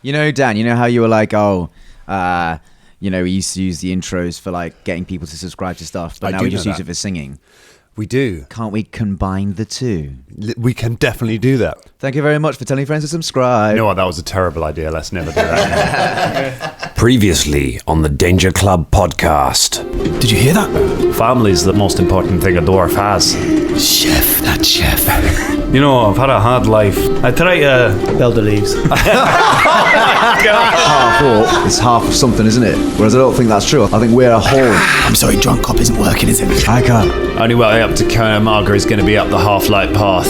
You know, Dan, you know how you were like, we used to use the intros for like getting people to subscribe to stuff, but now we just use it for singing. We do. Can't we combine the two? We can definitely do that. Thank you very much for telling friends to subscribe. You know what? That was a terrible idea. Let's never do that. Previously on the Danger Club podcast. Did you hear that? Family's the most important thing a dwarf has. Chef, that chef. You know, I've had a hard life. I try to... Elder leaves. Half orc is half of something, isn't it? Whereas I don't think that's true. I think we're a whole. I'm sorry, drunk cop isn't working, is it? I can't. Only way up to Kaer Maga is going to be up the half-light path.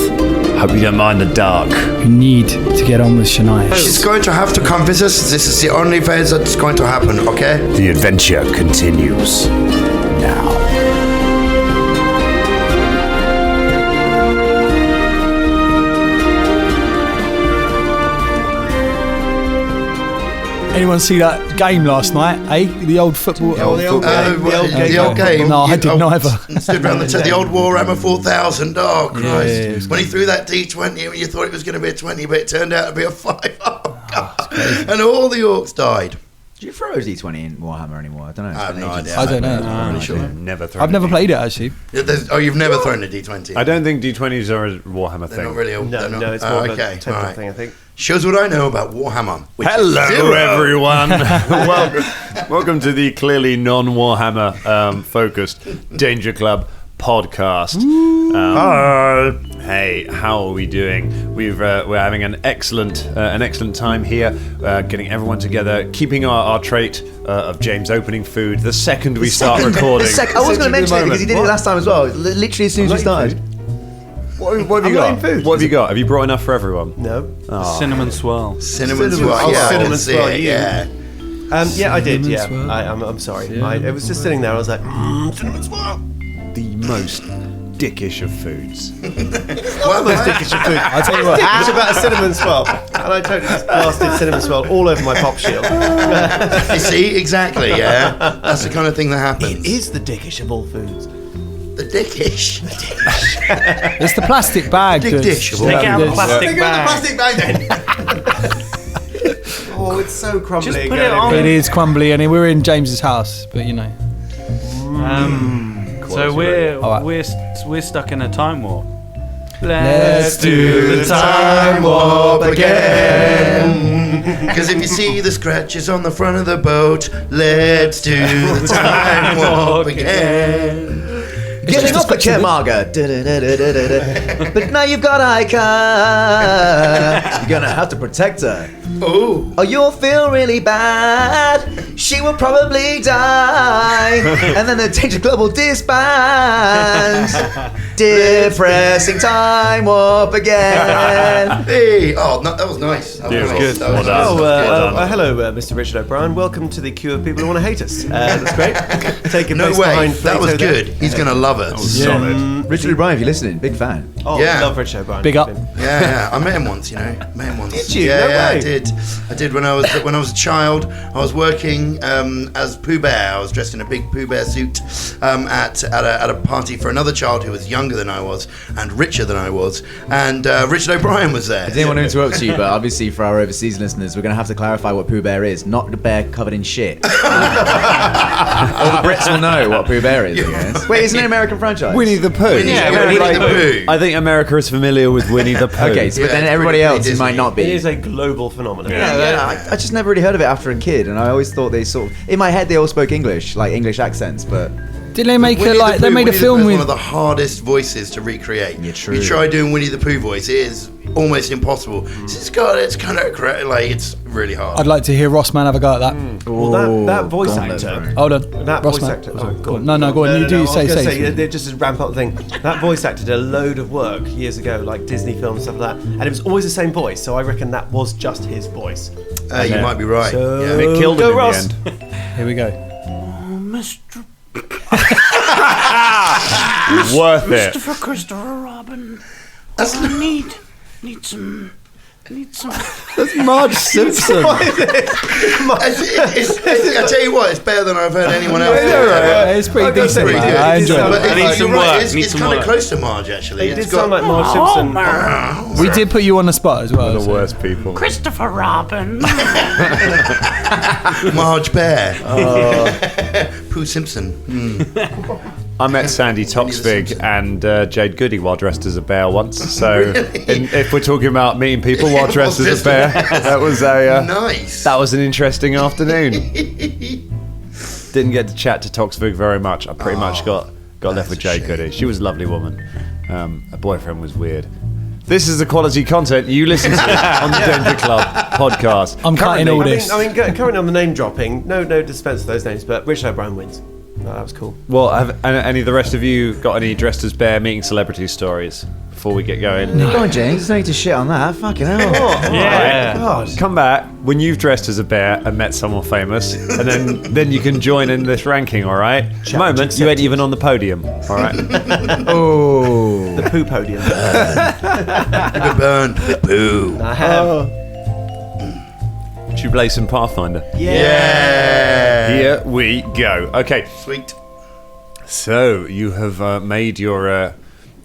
Hope you don't mind the dark. You need to get on with Shania. She's going to have to come visit us. This is the only way that's going to happen, okay? The adventure continues now. Anyone see that game last night, eh? The old football... The old game. No, I didn't either. Stood around the old Warhammer 4000. Oh, Christ. When he threw that D20, you thought it was going to be a 20, but it turned out to be a 5. Oh, God. And all the orcs died. Do you throw a D20 in Warhammer anymore? I don't know. I have no idea. I don't know. I'm really sure. I've never played it, actually. You've never thrown a D20? I don't think D20s are a Warhammer They're thing. not really. No, it's more of a temple thing, I think. Shows what I know about Warhammer. Hello, everyone. Welcome to the clearly non-Warhammer focused Danger Club podcast. Hey, how are we doing? We're having an excellent time here, getting everyone together, keeping our trait of James opening food the second we start recording. I was going to mention it because he did it last time as well. Literally as soon as we started. What have you got? What have you got? Have you brought enough for everyone? No. Oh. Cinnamon swirl. Cinnamon swirl. Yeah, cinnamon swirl. Yeah. Yeah, I did. Yeah, I'm sorry. Yeah. It was just sitting there. I was like, cinnamon swirl. The most dickish of foods. Well, Most dickish of food. I tell you what, it's about a cinnamon swirl, and I totally just blasted cinnamon swirl all over my pop shield. You see, exactly. Yeah, that's the kind of thing that happens. It is the dickish of all foods. The dickish. It's the plastic bag. Dick dish. Take out the plastic bag. Oh, it's so crumbly. Just put it on. It is crumbly, and we're in James's house, but you know. So we're stuck in a time warp. Let's do the time warp again. Because if you see the scratches on the front of the boat, let's do the time warp again. Getting off at Kaer Maga. But now you've got Ica. You're gonna have to protect her. Oh. Or you'll feel really bad. She will probably die. And then the Danger Club will disband. Depressing time warp again. Hey. Oh, no, that was nice. That was good. That was Hello, Mr. Richard O'Brien. Welcome to the queue of people who want to hate us. That's great. Taking No place way. behind That was Plato good. He's going to love us. Solid. Richard O'Brien, if you're listening, big fan. Oh, Yeah. love Richard O'Brien. Big up. Yeah. I met him once, Did you? Yeah, No yeah, way. I did when I was a child. I was working as Pooh Bear. I was dressed in a big Pooh Bear suit at a party for another child who was younger than I was and richer than I was. And Richard O'Brien was there. I didn't want to interrupt you, but obviously for our overseas listeners, we're going to have to clarify what Pooh Bear is. Not the bear covered in shit. All the Brits will know what Pooh Bear is, I guess. Wait, isn't it an American franchise? Winnie the Pooh. Winnie the Pooh. I think America is familiar with Winnie the Pooh. Okay, so, but then Yeah, everybody pretty else who might not be. It is a global phenomenon. I just never really heard of it after a kid, and I always thought they sort of, in my head, they all spoke English, like English accents, but... Did they make Winnie the they Pooh- made a Winnie the film Pooh is with... one of the hardest voices to recreate. Yeah, true. You try doing Winnie the Pooh voice, it is almost impossible. It's kind of correct, like it's really hard. I'd like to hear Rossman have a go at that. Well, that voice Gauntlet, actor. bro. Hold on. That Rossman. voice actor. Oh, go on. No, go on. You do I was say. gonna just to ramp up the thing. That voice actor did a load of work years ago, like Disney films and stuff like that, and it was always the same voice. So I reckon that was just his voice. You might be right. So- yeah. It killed him Go in Ross. the end. Here we go. Mr. Worth it. Christopher Robin. That's I need some That's Marge Simpson. I tell you what, it's better than I've heard anyone else. It's pretty decent. Pretty man. good. I enjoyed But it. I need some work. It's kind of close to Marge, actually. It did It's got- sound like Marge Simpson. We did put you on the spot as well. The so- worst people. Christopher Robin. Marge Bear. Pooh Simpson. I met Sandy Toxvig and Jade Goody while dressed as a bear once. So, if we're talking about meeting people while dressed as a bear, that was Nice. that was an interesting afternoon. Didn't get to chat to Toxvig very much. I pretty much got left with a Jade shame. Goody. She was a lovely woman. Her boyfriend was weird. This is the quality content you listen to on the Danger Club podcast. I'm cutting all this. I mean, currently on the name dropping, no dispense of those names, but Richard O'Brien wins. No, that was cool. Well, have any of the rest of you got any dressed as bear meeting celebrity stories before we get going? Go on, James. No need to shit on that. Fucking hell. Yeah. God. Come back when you've dressed as a bear and met someone famous, and then you can join in this ranking. All right. At the moment, you ain't even on the podium. All right. Oh. The poo podium. You've been burned with poo. I have. Should we play some Pathfinder? Yeah. Here we go. Okay. Sweet. So you have made your.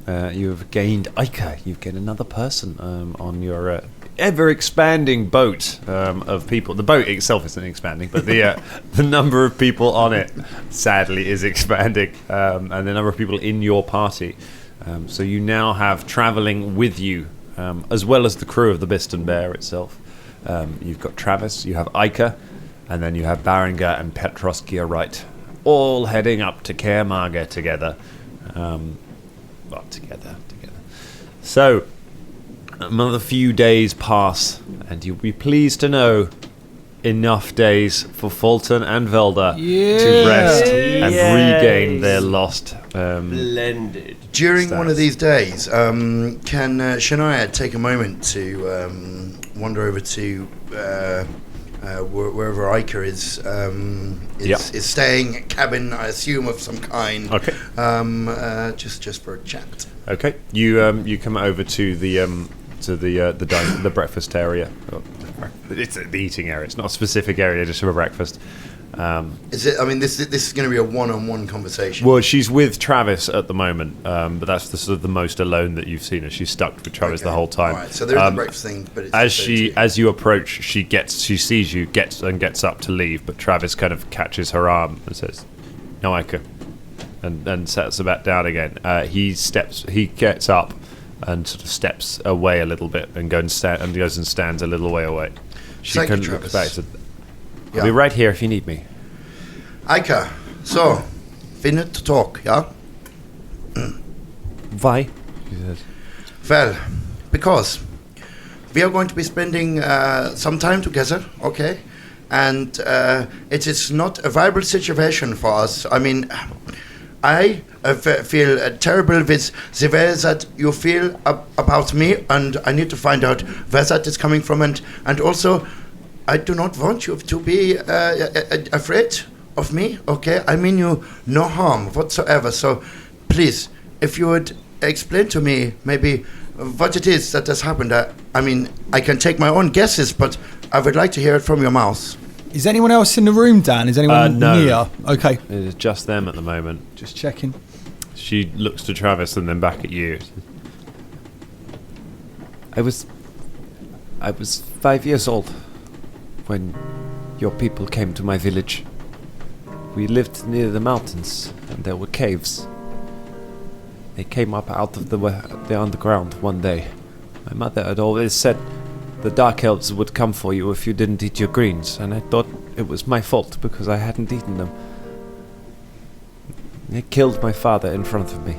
You have gained Ica. You've gained another person on your ever expanding boat of people. The boat itself isn't expanding, but the number of people on it sadly is expanding, and the number of people in your party. So you now have travelling with you, as well as the crew of the Bugden Bear itself. You've got Travis, you have Ica, and then you have Baringer and Petros Gearwright, all heading up to Kaer Maga together. Together. So, another few days pass, and you'll be pleased to know enough days for Fulton and Velda to rest and regain their lost. Blended. During Stats. one of these days, can Shania take a moment to wander over to wherever Ica is staying, cabin, I assume, of some kind. Okay. Just for a chat. Okay. You come over to the breakfast area. It's the eating area. It's not a specific area, just for breakfast. Is it? I mean, this is going to be a one-on-one conversation. Well, she's with Travis at the moment, but that's the sort of the most alone that you've seen her. She's stuck with Travis the whole time. All right, so there's the breakfast thing, but it's as you approach, she sees you, gets up to leave, but Travis kind of catches her arm and says, "No, Ica," and sets her back down again. He gets up and sort of steps away a little bit and goes and stands a little way away. She Thank you, kind of looks Travis. back. I'll be right here if you need me. Ica, so, finna to talk, yeah? Why? She says. Well, because we are going to be spending some time together, okay? And it is not a viable situation for us. I mean, I feel terrible with the way that you feel about me, and I need to find out where that is coming from. And also, I do not want you to be afraid of me, okay? I mean you no harm whatsoever. So, please, if you would explain to me maybe what it is that has happened. I mean, I can take my own guesses, but I would like to hear it from your mouth. Is anyone else in the room, Dan? Is anyone No. near? Okay, It's just them at the moment. just checking. She looks to Travis and then back at you. I was 5 years old when your people came to my village. We lived near the mountains, and there were caves. They came up out of the underground one day. My mother had always said the dark elves would come for you if you didn't eat your greens, and I thought it was my fault because I hadn't eaten them. They killed my father in front of me.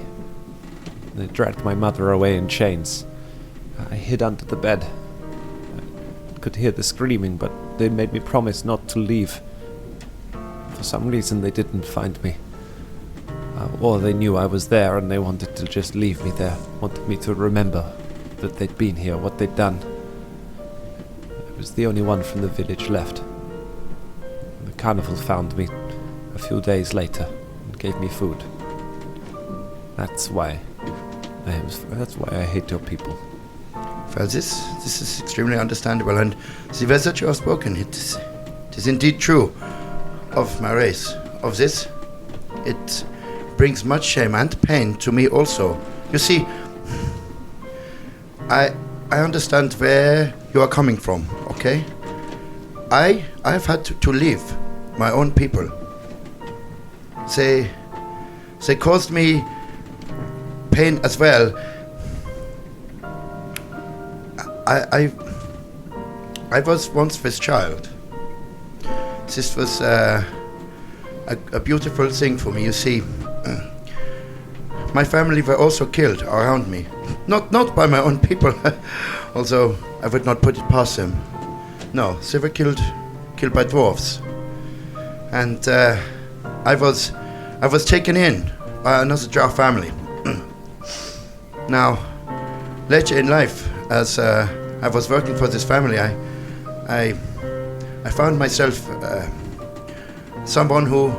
They dragged my mother away in chains. I hid under the bed. I could hear the screaming, but they made me promise not to leave. For some reason, they didn't find me. Or they knew I was there and they wanted to just leave me there. Wanted me to remember that they'd been here, what they'd done. I was the only one from the village left. The carnival found me a few days later and gave me food. That's why I hate your people. Well, this is extremely understandable, and the words that you have spoken, it is indeed true of my race. Of this, it brings much shame and pain to me also. You see, I understand where you are coming from, okay? I have had to leave my own people. They caused me pain as well. I was once this child. This was a beautiful thing for me. You see, my family were also killed around me. Not by my own people, although I would not put it past them. No, they were killed by dwarves, and I was taken in by another drow family. Now, later in life, as I was working for this family, I found myself someone who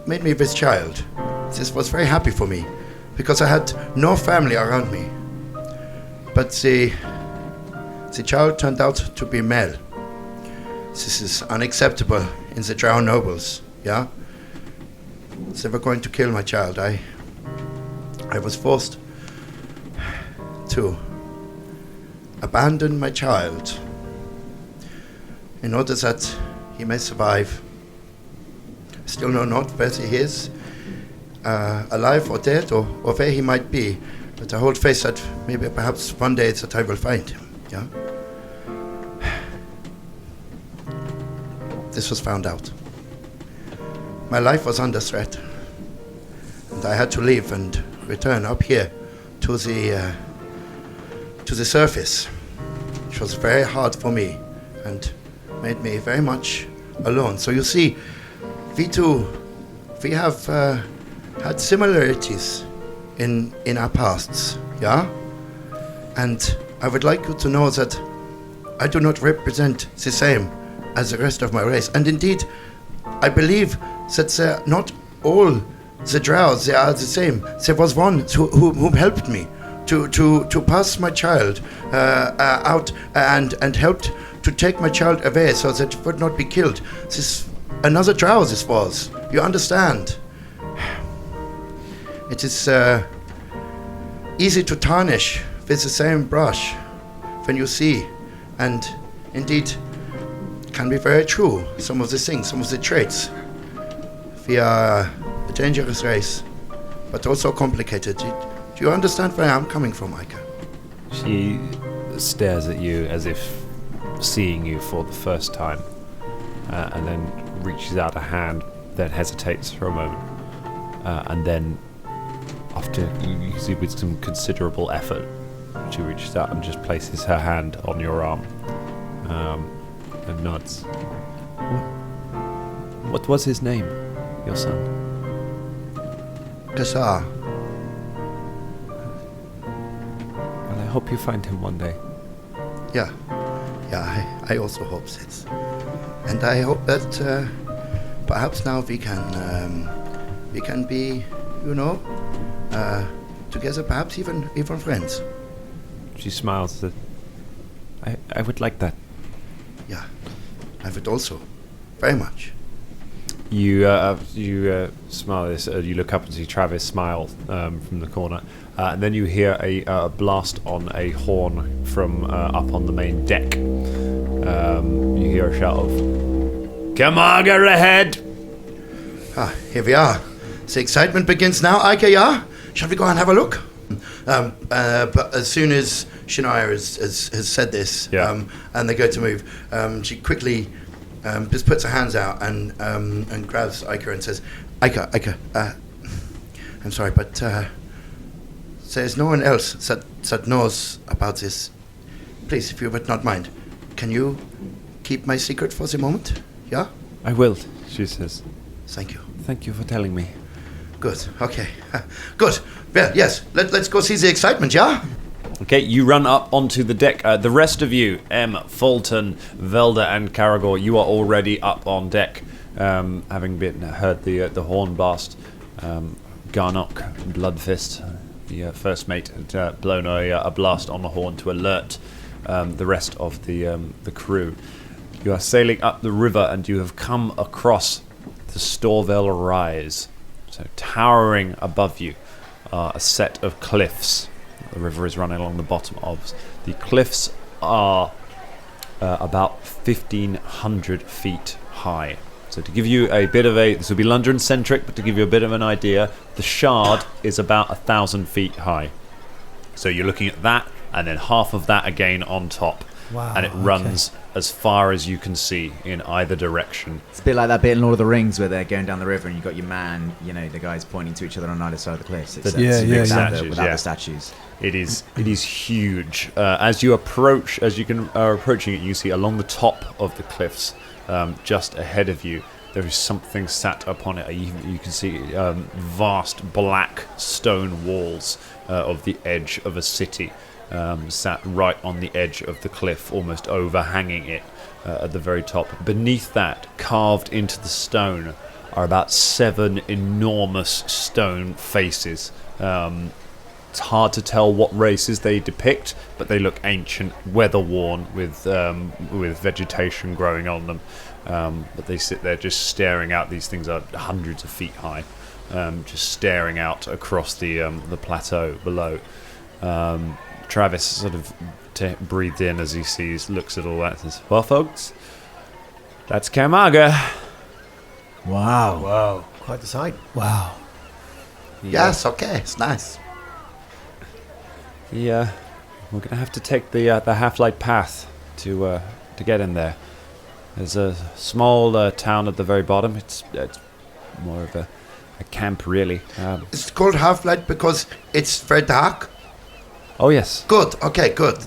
made me this child. This was very happy for me, because I had no family around me. But the child turned out to be male. This is unacceptable in the drow nobles, yeah? They were going to kill my child. I was forced to abandon my child in order that he may survive. I still know not whether he is alive or dead, or where he might be, but I hold faith that maybe perhaps one day that I will find him, yeah? This was found out. My life was under threat, and I had to leave and return up here to the surface, which was very hard for me and made me very much alone. So you see, we have had similarities in our pasts, yeah? And I would like you to know that I do not represent the same as the rest of my race. And indeed, I believe that not all the drows, they are the same. There was one who helped me to pass my child out and helped to take my child away so that it would not be killed. This another drow this was. You understand? It is easy to tarnish with the same brush when you see, and indeed can be very true, some of the things, some of the traits. We are a dangerous race, but also complicated. Do you understand where I'm coming from, Ika? She stares at you as if seeing you for the first time, and then reaches out a hand, then hesitates for a moment, and then after you see with some considerable effort, she reaches out and just places her hand on your arm, and nods. What was his name, your son? Kassar. Well, I hope you find him one day. Yeah, I also hope this. And I hope that perhaps now we can be, together, perhaps even friends. She smiles. I would like that. Yeah, I would also, very much. You smile this. You look up and see Travis smile from the corner, and then you hear a blast on a horn from up on the main deck. You hear a shout of "Kaer Maga ahead!" Here we are. The excitement begins now, Ika, yeah? Shall we go and have a look? But as soon as Shania has said this, yeah. And they go to move, she quickly just puts her hands out and grabs Ika and says, Ika, I'm sorry, but there's no one else that knows about this. Please, if you would not mind, can you keep my secret for the moment? Yeah? I will, she says. Thank you. Thank you for telling me. Good, okay. Good. Well, yes, let's go see the excitement, yeah? Okay, you run up onto the deck. The rest of you, Em, Fulton, Velda, and Caragor, you are already up on deck, having heard the horn blast. Garnock, Bloodfist, The first mate had blown a blast on the horn to alert the rest of the crew. You are sailing up the river, and you have come across the Storville Rise. So towering above you are a set of cliffs. The river is running along the bottom of. The cliffs are about 1,500 feet high. So to give you a bit of this will be London-centric, but to give you a bit of an idea, the Shard is about 1,000 feet high. So you're looking at that, and then half of that again on top. Wow, and it runs as far as you can see in either direction. It's a bit like that bit in Lord of the Rings where they're going down the river and you've got your man, the guys pointing to each other on either side of the cliffs. Except without the statues. It is huge. As you are approaching it, you see along the top of the cliffs, just ahead of you, there is something sat upon it. You can see vast black stone walls of the edge of a city. Sat right on the edge of the cliff, almost overhanging it at the very top. Beneath that, carved into the stone, are about 7 enormous stone faces. It's hard to tell what races they depict, but they look ancient, weather-worn, with vegetation growing on them. But they sit there just staring out. These things are hundreds of feet high, just staring out across the plateau below. Travis sort of breathed in as he looks at all that and says, "Well, folks, that's Kaer Maga." Wow. Quite the sight. Wow. Yes, okay, it's nice. We're gonna have to take the half-light path to get in there. There's a small town at the very bottom. It's more of a camp, really. It's called Half-Light because it's very dark. Oh yes. Good. Okay. Good.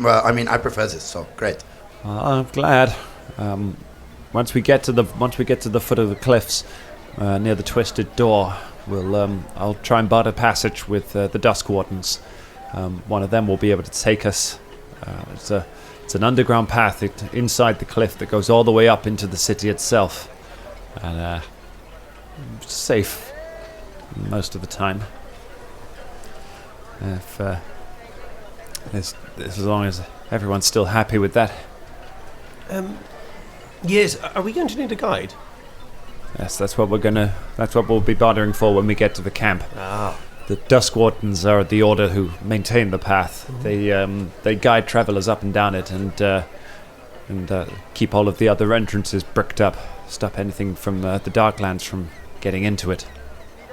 I prefer this. So great. I'm glad. Once we get to the foot of the cliffs, near the twisted door, I'll try and barter passage with the Dusk Wardens. One of them will be able to take us. It's an underground path inside the cliff that goes all the way up into the city itself, and safe most of the time. If as long as everyone's still happy with that. Yes. Are we going to need a guide? Yes, that's what we'll be bartering for when we get to the camp. The Dusk Wardens are the order who maintain the path. They guide travelers up and down it and keep all of the other entrances bricked up, stop anything from the Darklands from getting into it.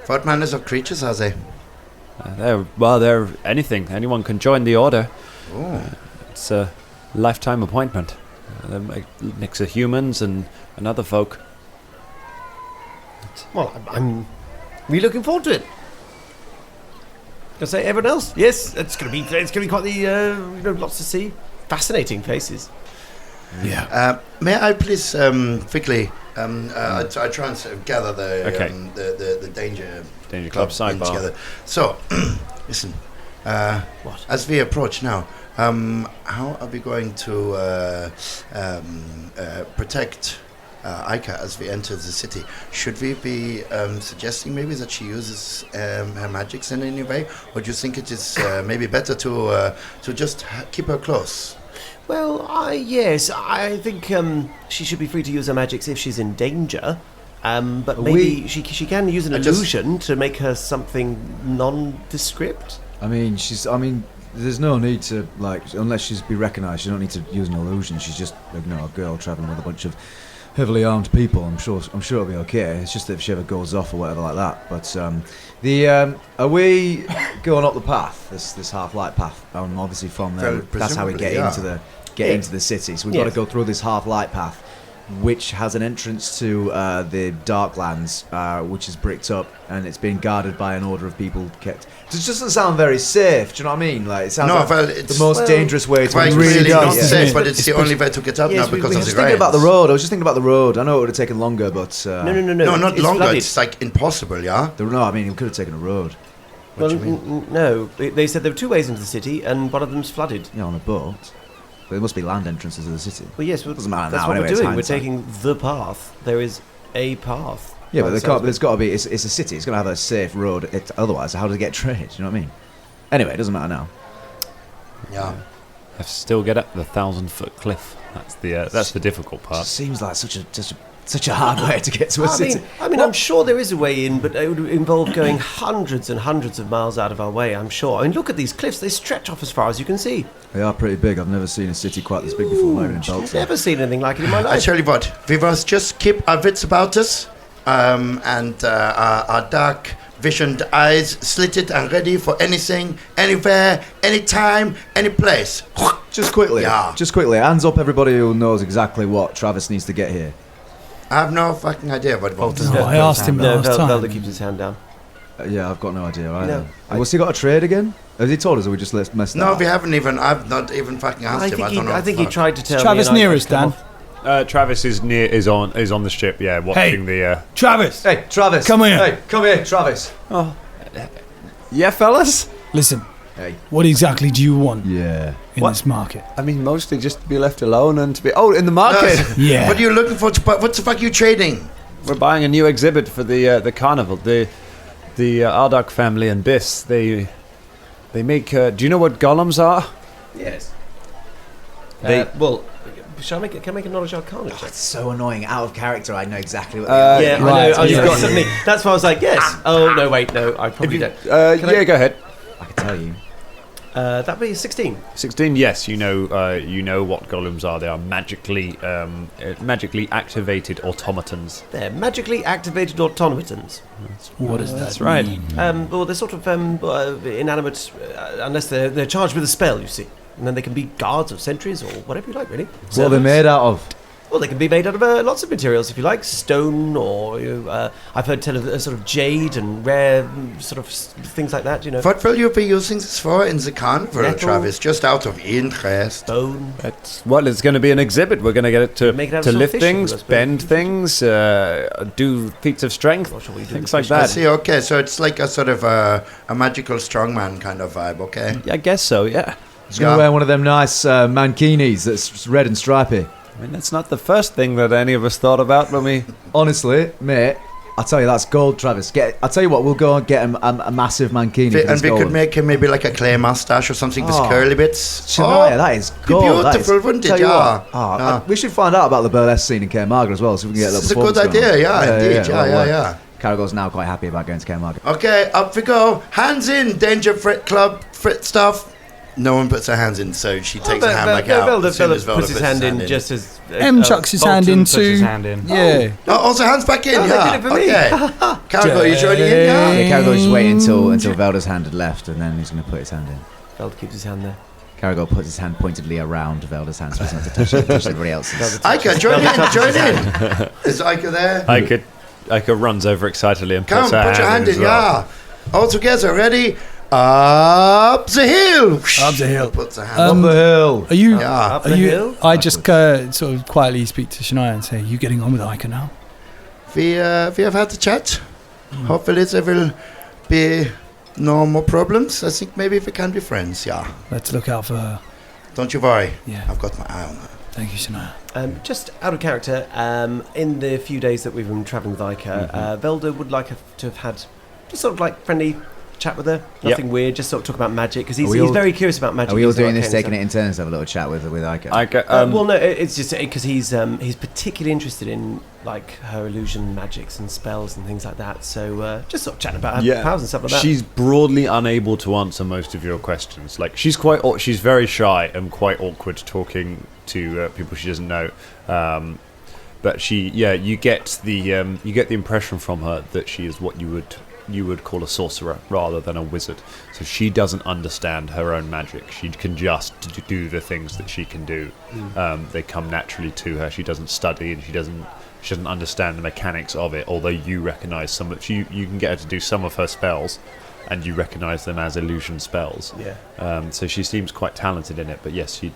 What manners of creatures are they? They're anything. Anyone can join the order. Oh. It's a lifetime appointment. They're a mix of humans and other folk. Well, I'm really looking forward to it. Gonna say everyone else? Yes, it's gonna be quite the lots to see. Fascinating places. Yeah. May I please quickly? I try and sort of gather the Danger Club sidebar together. So, listen. What? As we approach now, how are we going to protect Aika as we enter the city? Should we be suggesting maybe that she uses her magics in any way, or do you think it is maybe better to just keep her close? Well, yes, I think she should be free to use her magics if she's in danger. But maybe she can use an illusion to make her something nondescript. I mean, there's no need to, unless she's be recognised, you don't need to use an illusion. She's just, a girl travelling with a bunch of heavily armed people. I'm sure it'll be okay. It's just that if she ever goes off or whatever like that. But are we going up the path? This half-light path. Obviously from there. That's how we get into the city. So we've got to go through this half-light path, which has an entrance to the Darklands, which is bricked up, and it's being guarded by an order of people kept. It just doesn't sound very safe. Do you know what I mean? It sounds it's the most dangerous way to really not safe, but it's the only way to get up now because of the rain. I was just thinking about the road. I know it would have taken longer, but no, not longer. Flooded. It's impossible, yeah. No, I mean, it could have taken a road. Well, no. They said there were 2 ways into the city, and one of them's flooded. Yeah, on a boat. But there must be land entrances to the city. Well, yes, doesn't matter that's now. what Anyway, we're doing. We're taking the path. There is a path. Yeah, but there's got to be. It's a city. It's going to have a safe road. Otherwise, how does it get trade? You know what I mean? Anyway, it doesn't matter now. Yeah. I still get up the 1,000-foot cliff. That's the difficult It part. seems like such a hard way to get to a city. I mean, I'm sure there is a way in, but it would involve going hundreds and hundreds of miles out of our way, I'm sure. I mean, look at these cliffs. They stretch off as far as you can see. They are pretty big. I've never seen a city quite this big before. Not even in I've Belts. never seen anything like it in my I life. tell you what, we must just keep our wits about us, and our dark visioned eyes slitted and ready for anything, anywhere, anytime, any place. Just quickly, hands up everybody who knows exactly what Travis needs to get here. I have no fucking idea what it wants. No, I asked him No, last time. Velda keeps his hand down. Yeah, I've got no idea either. No, What's he got a trade again? Has he told us or we just messed No, up? we haven't even. I've not even fucking asked him. I don't know. I think he tried to tell Travis me. near us, Dan. Travis is on the ship. Yeah, watching the. Travis! Hey, Travis. Come here. Hey, come here, Travis. Yeah, fellas. Listen, Hey. what exactly do you want Yeah. in this market? I mean, mostly just to be left alone and to be. Oh, in the market. Yeah. What are you looking for? What the fuck are you trading? We're buying a new exhibit for the carnival. The Ardok family and Biss. They make. Do you know what golems are? Yes. They- Well, can I make a knowledge arcana check? It's so annoying. Out of character, I know exactly what Yeah, Right, I know. you've got- Suddenly, that's why I was like, yes. Oh, no, wait, no. I probably don't. Yeah, go ahead. I can tell you. That'd be 16. 16. Yes, you know what golems are. They are magically activated automatons. They're magically activated automatons. What does that That's right. mean? Well, they're sort of inanimate, unless they're charged with a spell, you see. And then they can be guards or sentries or whatever you like, really. What are they made out of? Well, they can be made out of lots of materials, if you like. Stone or, I've heard tell of sort of jade and rare sort of things like that, What will you be using this for in the carnival, Metal. Travis? Just out of interest. Bone. It's going to be an exhibit. We're going to get it to Make it out of to some lift fish, things, I suppose. bend things, do feats of strength, Not sure what you do things with like fish. I that. see. Okay, so it's like a sort of a magical strongman kind of vibe. Okay. I guess so. Yeah. He's going to wear one of them nice mankinis that's red and stripy. I mean, that's not the first thing that any of us thought about when we. Honestly, mate, I'll tell you, that's gold, Travis. I'll tell you what, we'll go and get him a massive mankini. for And this we could gold. make him maybe like a clay mustache or something with Oh. curly bits. Shania, that is gold. that beautiful, is, wouldn't it? tell you Yeah. what, Yeah. we should find out about the burlesque scene in Kaer Maga as well, so we can get a This little is a good performance idea. going on. Yeah, indeed. Yeah. Caragor's now quite happy about going to Kaer Maga. Okay, up we go. Hands in, Danger Frit Club, Frit stuff. No one puts their hands in, so she takes her hand back out. as soon as Velda puts his hand in just as... M chucks his hand Bolton in puts too. his hand in. Yeah. Oh, also hands back in, Oh, they yeah. did it for me. Okay. Caragor, you joining in, yeah? Yeah, Caragor's just waiting until Velda's hand had left, and then he's going to put his hand in. Velda keeps his hand there. Caragor puts his hand pointedly around Velda's hand so he doesn't have to touch everybody else's. Ika, join in. Is Ika there? Ika runs over excitedly and Come, puts her put your hand in, as well. yeah. All together, ready? Up the hill. Up the hill. Puts her hand Up the hill. Are you? Yeah. Up Are the you? hill? I just sort of quietly speak to Shania and say, "You getting on with Ica now?" We have had the chat. Hopefully there will be no more problems. I think maybe we can be friends, yeah. Let's look out for her. Don't you worry. Yeah. I've got my eye on her. Thank you, Shania. Just out of character, in the few days that we've been travelling with Ica, Velda would like to have had just sort of like friendly chat with her. Nothing weird, just sort of talk about magic, because he's very curious about magic. Are we all He's doing like, this, okay, taking it in turns to have a little chat with Ica? well, no, it's just because he's particularly interested in like her illusion magics and spells and things like that. So just sort of chatting about her powers and stuff like that. She's broadly unable to answer most of your questions. Like she's very shy and quite awkward talking to people she doesn't know. But you get the impression from her that she is what you would call a sorcerer rather than a wizard. So she doesn't understand her own magic. She can just do the things that she can do. They come naturally to her. She doesn't study and she doesn't understand the mechanics of it. Although you recognise some of you can get her to do some of her spells, and you recognise them as illusion spells. Yeah. So she seems quite talented in it. But yes, you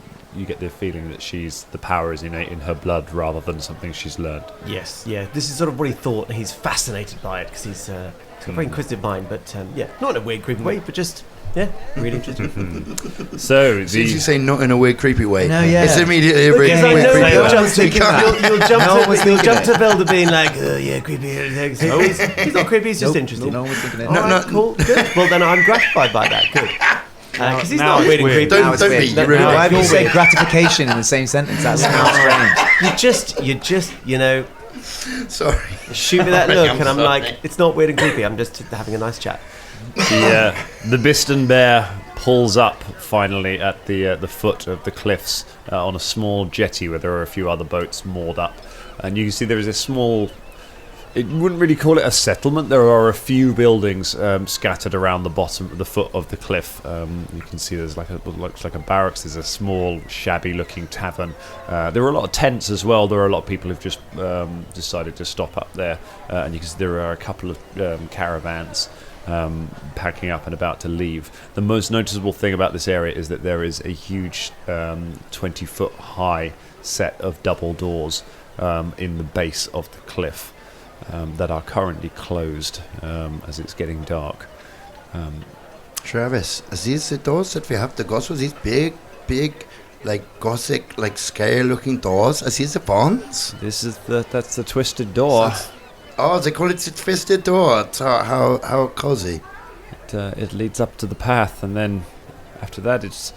get the feeling that the power is innate in her blood rather than something she's learned. Yes, yeah. This is sort of what he thought, and he's fascinated by it because he's got a very inquisitive mind. But not in a weird, creepy way, but just really interesting. So As soon as you say not in a weird, creepy way, No, yeah. it's immediately a Because I weird, know creepy you'll way. jump to Velda being like, creepy. He's not creepy, he's just interested. No one was thinking it. All right, cool, good. Well, then I'm gratified by that. Good. Because he's now not it's weird and weird. creepy. Don't be. You ruined Why have you it. said gratification in the same sentence? That sounds strange. You just, you know, Sorry. shoot me that Sorry, look, I'm and I'm sorry. like, it's not weird and creepy. I'm just having a nice chat. The Biston Bear pulls up finally at the foot of the cliffs on a small jetty where there are a few other boats moored up, and you can see there is a small. It wouldn't really call it a settlement. There are a few buildings scattered around the bottom of the foot of the cliff. You can see there's looks like a barracks. There's a small, shabby-looking tavern. There are a lot of tents as well. There are a lot of people who've just decided to stop up there, and you can see there are a couple of caravans packing up and about to leave. The most noticeable thing about this area is that there is a huge 20-foot high set of double doors in the base of the cliff. That are currently closed as it's getting dark. Travis, are these the doors that we have to go through? These big, like Gothic, like scary-looking doors? Are these the ones? That's the twisted door. Oh, they call it the twisted door. How cozy. It leads up to the path, and then after that, it's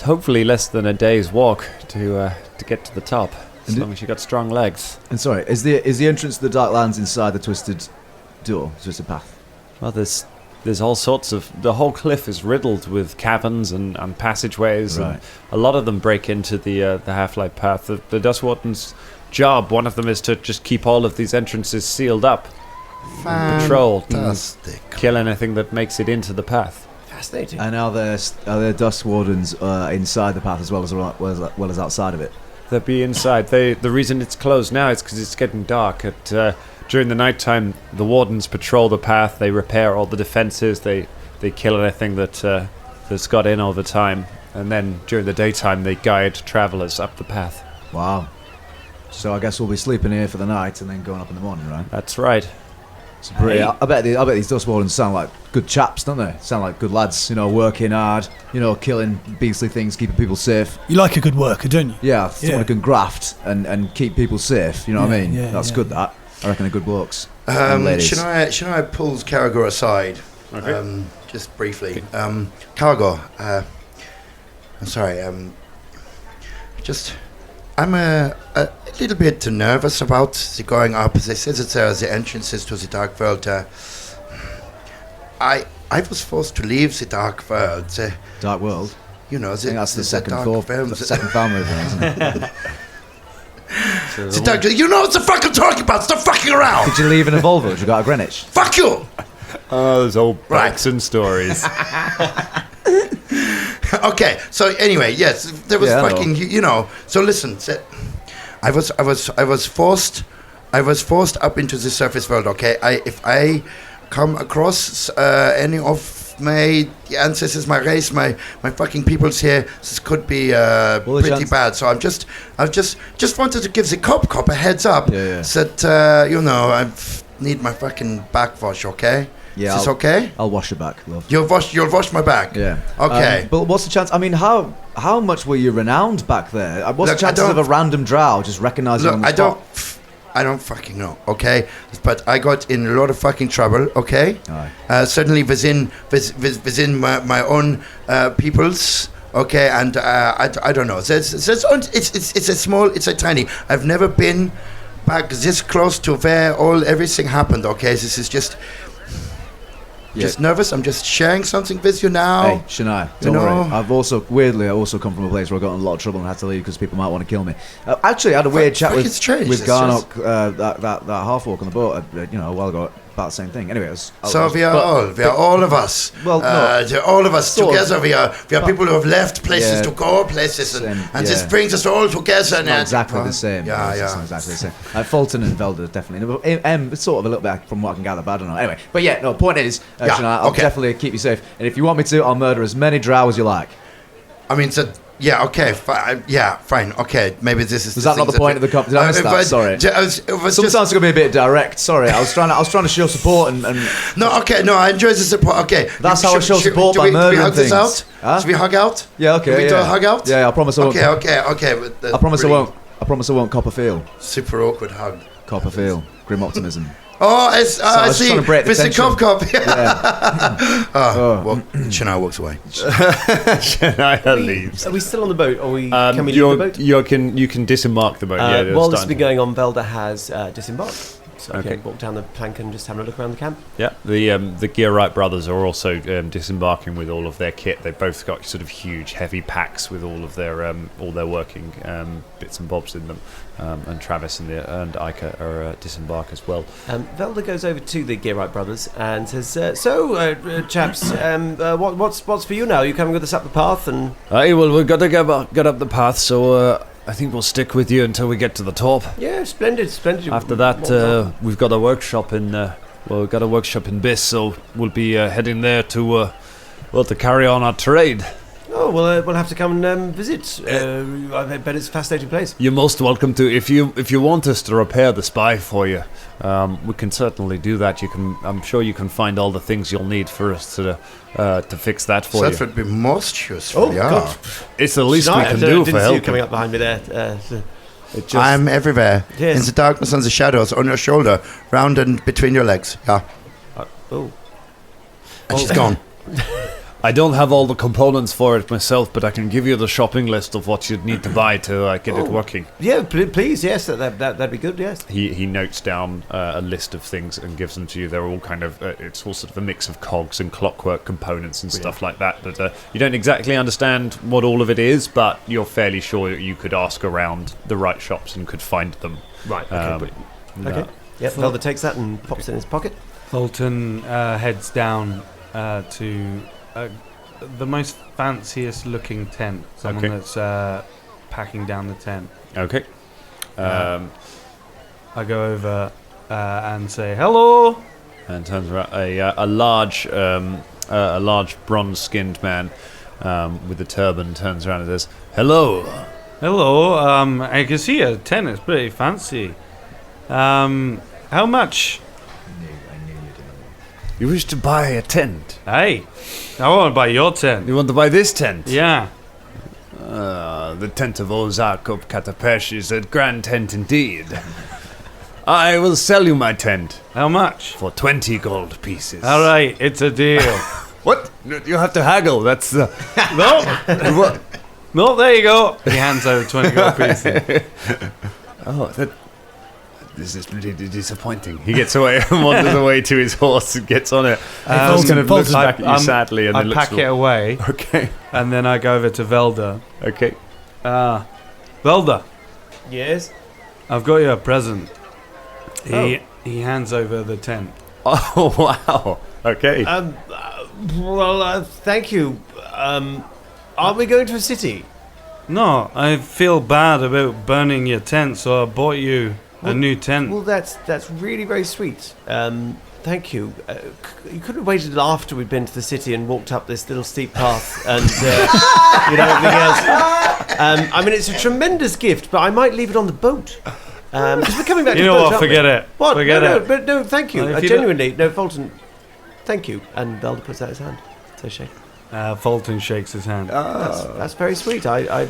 hopefully less than a day's walk to get to the top. As long as you got strong legs. And sorry, is the entrance to the Dark Lands inside the twisted door, twisted path? Well, there's all sorts of. The whole cliff is riddled with caverns and passageways, Right. and a lot of them break into the Half-Light path. The Dust Warden's job, one of them, is to just keep all of these entrances sealed up, and patrol, Fantastic. kill anything that makes it into the path. Fascinating. And are there Dust Wardens inside the path as well as outside of it? They'll be inside. The reason it's closed now is because it's getting dark. During the nighttime, the wardens patrol the path. They repair all the defenses. They kill anything that's got in over time. And then during the daytime, they guide travelers up the path. Wow. So I guess we'll be sleeping here for the night and then going up in the morning, right? That's right. It's pretty, I bet these Dust Wardens sound like good chaps, don't they? Sound like good lads, working hard, killing beastly things, keeping people safe. You like a good worker, don't you? Yeah, someone who can graft and keep people safe, you know what I mean? Yeah, That's yeah. good, that. I reckon they're good blokes. And ladies. Should I pull Caragor aside? Okay. Just briefly. Caragor, I'm sorry, I'm a little bit nervous about the going up. They said that there are the entrances to the Dark World. I was forced to leave the Dark World. Dark World? I think that's the second Dark film movie, isn't it? The Dark, you know what the fuck I'm talking about. Stop fucking around. Did you leave in a Volvo? Did you go to Greenwich? Fuck you. Oh, those old Right. Braxton stories. Okay, so anyway, yes, there was Yeah, I fucking, So listen, I was forced up into the surface world. Okay, if I come across any of my ancestors, my race, my fucking peoples here, this could be pretty chance- bad. So I just wanted to give the cop a heads up Yeah. that I need my fucking backwash. Okay, Yeah, is this okay? I'll wash your back, love. You'll wash my back. Yeah. Okay. But what's the chance? I mean, how much were you renowned back there? What's Look, the I chances of don't- a random drow just recognizing you on Look, the spot? I don't fucking know, okay? But I got in a lot of fucking trouble, okay? Aye. Certainly within my own peoples, okay? And I don't know. It's a tiny. I've never been back this close to where everything happened, okay? This is just nervous. I'm just sharing something with you now. Hey, Shania, don't You worry. know? I also come from a place where I got in a lot of trouble and had to leave because people might want to kill me. Actually, I had a weird chat with strange, it's Garnock, that half walk on the boat, a while ago, about the same thing. Anyway, We are all of us. Well, no, they're all of us sort of. together. We are people who have left places Yeah. to go places, and Same, this yeah. brings us all together. it's not exactly the same. Yeah, It's yeah. not exactly the same. Fulton and Velda definitely. It's sort of a little bit from what I can gather, but I don't know. Anyway, but yeah, no. Point is, Yeah, Shania, I'll okay. definitely keep you safe. And if you want me to, I'll murder as many drow as you like. I mean, fine. Okay, maybe this is. Was that not the point of the company? Did I miss that? Sorry. Sometimes it's gonna be a bit direct. Sorry, I was trying to show support and I enjoy the support. Okay, That's how I show support by do we murdering hug this things. out? Huh? Should we hug out? yeah, okay, Do we yeah. do a hug out? Yeah, I promise I won't. Okay. I promise I won't. I promise I won't cop a feel. Super awkward hug. Cop a feel. Grim optimism. Oh, I was see. trying to break the Mr. tension. Cop. Well, Shania walks away. Shania leaves. Are we still on the boat? Or can we leave the boat? You can disembark the boat. They're While this has starting been to- going on, Velda has disembarked. So I Okay. can walk down the plank and just having a look around the camp. Yeah, the Gearwright brothers are also disembarking with all of their kit. They've both got sort of huge, heavy packs with all their working bits and bobs in them. And Travis and Ica are disembark as well. Velda goes over to the Gearwright brothers and says, chaps, what's for you now? You coming with us up the path? And Well, we've got to get up the path, so I think we'll stick with you until we get to the top. yeah, splendid. After that, we've got a workshop in Biss, so we'll be heading there to carry on our trade. Oh, well, we'll have to come and visit. I bet it's a fascinating place. You're most welcome to. If you want us to repair the spy for you, we can certainly do that. I'm sure you can find all the things you'll need for us to fix that for That you. would be most useful. God. It's the least we I can didn't do see for you helping. coming up behind me there. I'm everywhere. Yes. In the darkness and the shadows, on your shoulder, round and between your legs. Yeah. Oh. And she's gone. I don't have all the components for it myself, but I can give you the shopping list of what you'd need to buy to get it working. Yeah, please, yes, that'd be good, yes. He notes down a list of things and gives them to you. They're all kind of it's all sort of a mix of cogs and clockwork components and stuff like that. But you don't exactly understand what all of it is, but you're fairly sure that you could ask around the right shops and could find them. Right, okay, okay. Yep, Velda takes that and pops it in his pocket. Fulton heads down to the most fanciest looking tent. Someone that's packing down the tent. Okay. I go over and say hello. And turns around a large bronze-skinned man with a turban turns around and says, "Hello." Hello. I can see your tent is pretty fancy. How much? You wish to buy a tent? Hey, I want to buy your tent. You want to buy this tent? Yeah. The tent of Ozark of Katapesh is a grand tent indeed. I will sell you my tent How much? for 20 gold pieces. All right, it's a deal. What? You have to haggle. That's No. what? No, there you go. He hands over 20 gold pieces. Oh, this is really disappointing. He gets away and wanders away to his horse and gets on it. Just kind of looks back at you sadly and I then pack looks it away, Okay. and then I go over to Velda. Okay. Velda, Yes? I've got you a present. He hands over the tent. Oh wow. Okay. Thank you. Are we going to a city? No, I feel bad about burning your tent, so I bought you a new tent. Well, that's really very sweet. Thank you. You could have waited until after we'd been to the city and walked up this little steep path and everything else. I mean, it's a tremendous gift, but I might leave it on the boat because we're coming back. You to know the boat, what? aren't we? Forget it. What? Forget no, it. But no, thank you. Well, if you Genuinely, no, Fulton. Thank you. And Velda puts out his hand. So shake. Fulton shakes his hand. That's very sweet. I'm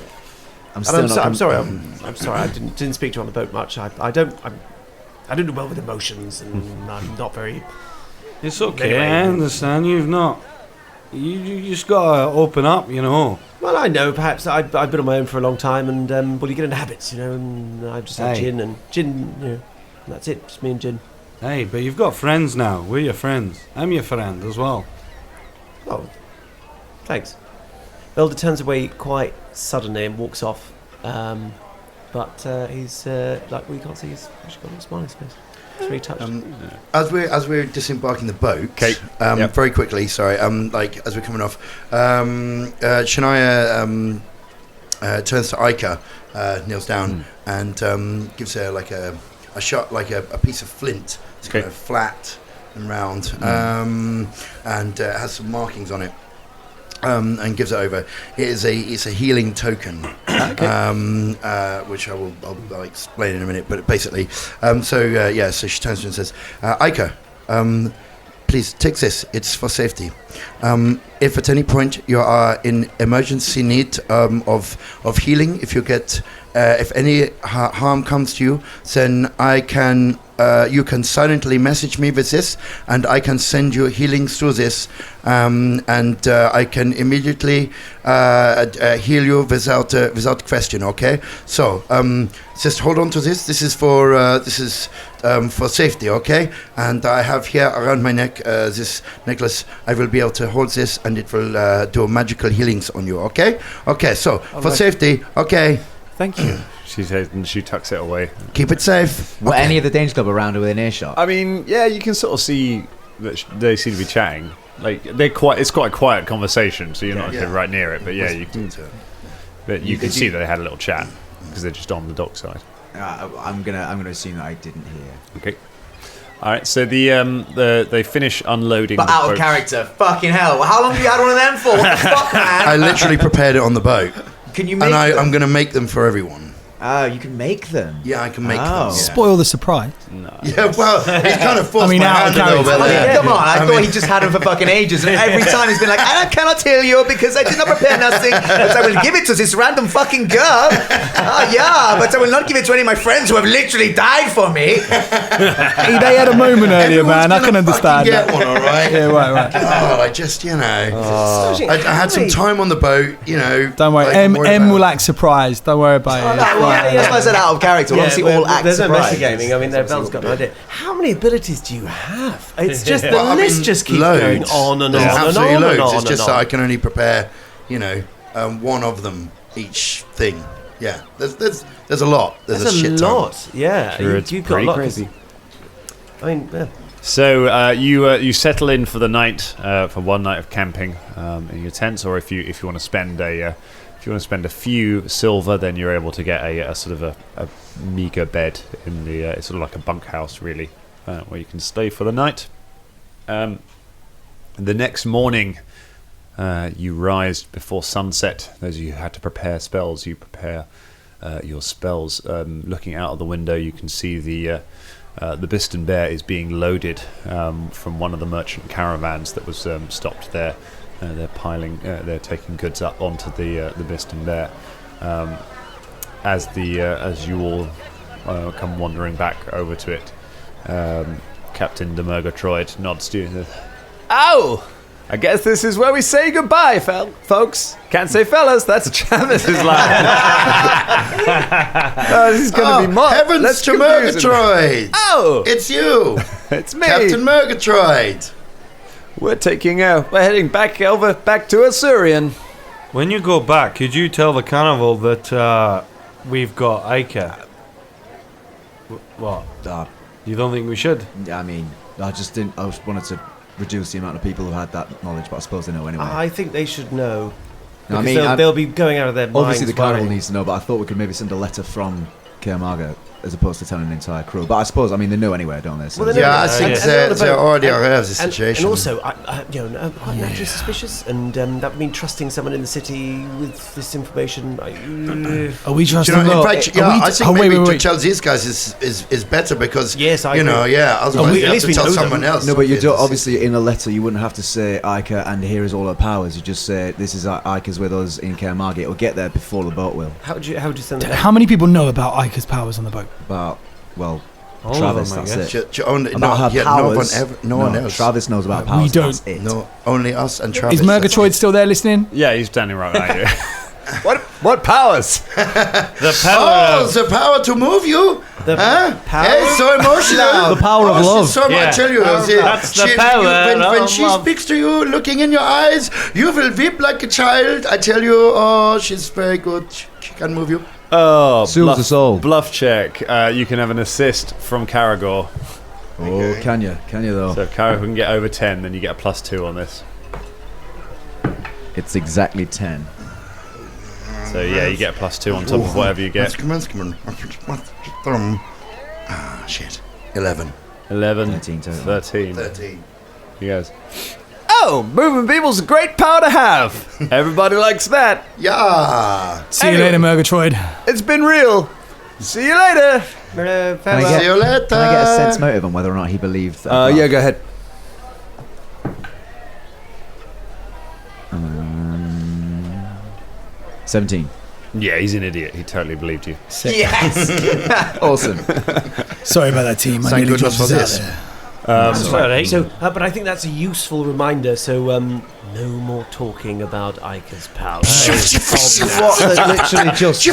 sorry. I'm sorry. I didn't speak to you on the boat much. I don't do well with emotions, and I'm not very. It's okay. Anyway. I understand. You've not. You just gotta open up, you know. Well, I know. Perhaps I've been on my own for a long time, and well, you get into habits, you know. And I've just had Hey. gin, you know. And that's it. Just me and gin. Hey, but you've got friends now. We're your friends. I'm your friend as well. Oh, thanks. Velda turns away quite suddenly and walks off. But he's like we can't see. He's actually got a smile on his face. He's very touched. As we're disembarking the boat, Yep. very quickly. Sorry, like as we're coming off, Shania turns to Ica, kneels down, and gives her like a shot, like a piece of flint. It's kind of flat and round, and has some markings on it. And gives it over. It's a healing token, which I'll explain in a minute. But basically, so she turns to her and says, "Ica, please take this. It's for safety. If at any point you are in emergency need of healing, if you get if any harm comes to you, then I can you can silently message me with this, and I can send you healings through this, and I can immediately heal you without question. Okay, so just hold on to this. This is for safety. Okay, and I have here around my neck this necklace. I will be able to hold this, and it will do magical healings on you. Okay, so for safety. Okay, Thank you. She says, and she tucks it away. keep it safe. Were any of the Danger Club around or within earshot? I mean, yeah, you can sort of see that they seem to be chatting. Like it's quite a quiet conversation, so you're not right near it. But yeah, you can see that they had a little chat because they're just on the dock side. I'm gonna assume that I didn't hear. Okay. All right. So they finish unloading. But the out of boats. character, fucking hell! How long have you had one of them for? What the fuck, man? I literally prepared it on the boat, Can you make and them? I'm going to make them for everyone. Oh, you can make them. Yeah, I can make them. Oh. Yeah. Spoil the surprise. Yeah, well, he's kind of forced I mean, my out of hand a little character. bit I mean, there. come on, I thought he just had them for fucking ages, and every time he's been like, I cannot tell you because I did not prepare nothing, but I will give it to this random fucking girl. But I will not give it to any of my friends who have literally died for me. Hey, they had a moment earlier, Everyone's man. I can gonna understand fucking get that. one, all right? Yeah, right. God, I just, I had some time on the boat, Don't worry. like, M about will it. act surprised. Don't worry about it. That's why I said out of character. We'll obviously all act there's no surprised. metagaming. I mean, Belle's got no idea. How many abilities do you have? It's just the Well, I list mean, just keeps loads. going on and There's on and absolutely on loads. and on. It's just and that on. I can only prepare, one of them each thing. Yeah, there's a lot. There's a shit ton. lot. Yeah, Sure, it's you've got a pretty lot. crazy. I mean, yeah. So you settle in for the night, for one night of camping in your tents, or if you want to spend a few silver, then you're able to get a sort of a meager bed in the it's sort of like a bunkhouse really, where you can stay for the night. The next morning, you rise before sunset. Those of you who had to prepare spells, you prepare your spells. Looking out of the window, you can see the Bugden Bear is being loaded from one of the merchant caravans that was stopped there. They're taking goods up onto the Bugden Bear. As you all come wandering back over to it, Captain de Murgatroyd nods to you and says, "Oh, I guess this is where we say goodbye, folks. Can't say fellas, that's Travis's line." This is going to be more. Heavens Let's to confuse him. Murgatroyd! Oh, It's you, it's me. Captain Murgatroyd. We're heading back to Assyrian. When you go back, could you tell the carnival that we've got Ica? What? You don't think we should? I mean, I just wanted to reduce the amount of people who had that knowledge, but I suppose they know anyway. I think they should know. No, I Because mean, they'll be going out of their minds. obviously the carnival worrying. needs to know, but I thought we could maybe send a letter from Kaer Maga as opposed to telling the entire crew. But I suppose, I mean, they know anyway, don't they? So Well, they know Yeah, I that. think And they're on the they're boat. already And- aware of the and- situation. And also, I'm naturally suspicious, and that would mean trusting someone in the city with this information. Are we Do trusting you know, in them? fact, yeah, I think oh, maybe wait. to tell these guys is better because Yes, I know, agree. yeah. Otherwise, we- you at have least to we tell know them. someone else. No, but you Yeah, don't. this is- Obviously, in a letter, you wouldn't have to say Ica and here is all her powers. You just say this is Ica's with us in Kaer Maga. It'll get there before the boat will. How would you send that? How many people know about Ica's powers on the boat? But well, All of Travis, them, I that's guess. it. Only, About her powers. no one else. Travis knows about We powers. don't. That's it. No, only us and Travis. Is Murgatroyd still there listening? Yeah, he's standing right behind you. What powers? The Oh, power. the power to move you. The power Hey, so emotional. The power of she's love. So Yeah. I tell you, That's the power when of she love. speaks to you, looking in your eyes, you will weep like a child. I tell you, oh, she's very good. She can move you. Oh, Soothes the soul. Bluff check. You can have an assist from Caragor. Oh, can you though? So if Caragor can get over 10, then you get a +2 on this. It's exactly 10. So yeah, you get a +2 on top of whatever you get. Come on. Ah, shit. 11. 11, 13 total. 13. 13. You guys. Oh, moving people's a great power to have. Everybody likes that. Yeah. See you later, Murgatroyd. It's been real. See you later. Can I See you later. Can I get a sense motive on whether or not he believed that? Yeah, go ahead. 17. Yeah, he's an idiot. He totally believed you. Yes. Awesome. Sorry about that, team. I Thank nearly goodness dropped for us this. out there. Sorry. So, but I think that's a useful reminder. So, no more talking about Ica's powers. Literally just.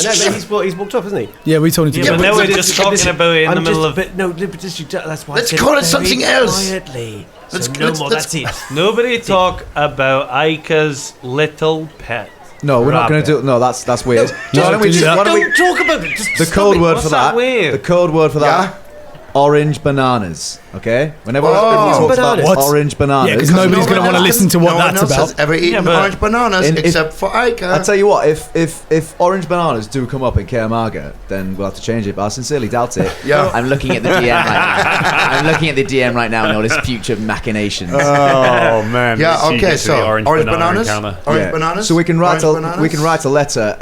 No, but he's walked off, hasn't he? Yeah, we told him to Yeah, go. but now we're just talking about it in the middle of... That's why. Let's I said call it very something else. Quietly. Let's- So no let's- more. let's- That's it. Nobody talk about Ica's little pet. No, we're not going to do. No, that's weird. Why don't we do that. why don't we- Don't talk about it. Just the stop code it. word What's for that that. weird? The code word for that. Orange bananas. Okay. Whenever everyone talks about Bananas. What? orange bananas. Yeah, 'cause nobody's gonna wanna listen to what no one that's else about. has ever eaten Yeah, but- orange bananas In- if- except for Ica. I tell you what, if orange bananas do come up in Kaer Maga, then we'll have to change it. But I sincerely doubt it. Yeah. I'm looking at the DM right now. I'm looking at the DM right now and all his future machinations. Oh man. Yeah, So you okay, get to so the orange banana bananas? encounter. Orange Yeah. bananas? So we can write Orange bananas? a letter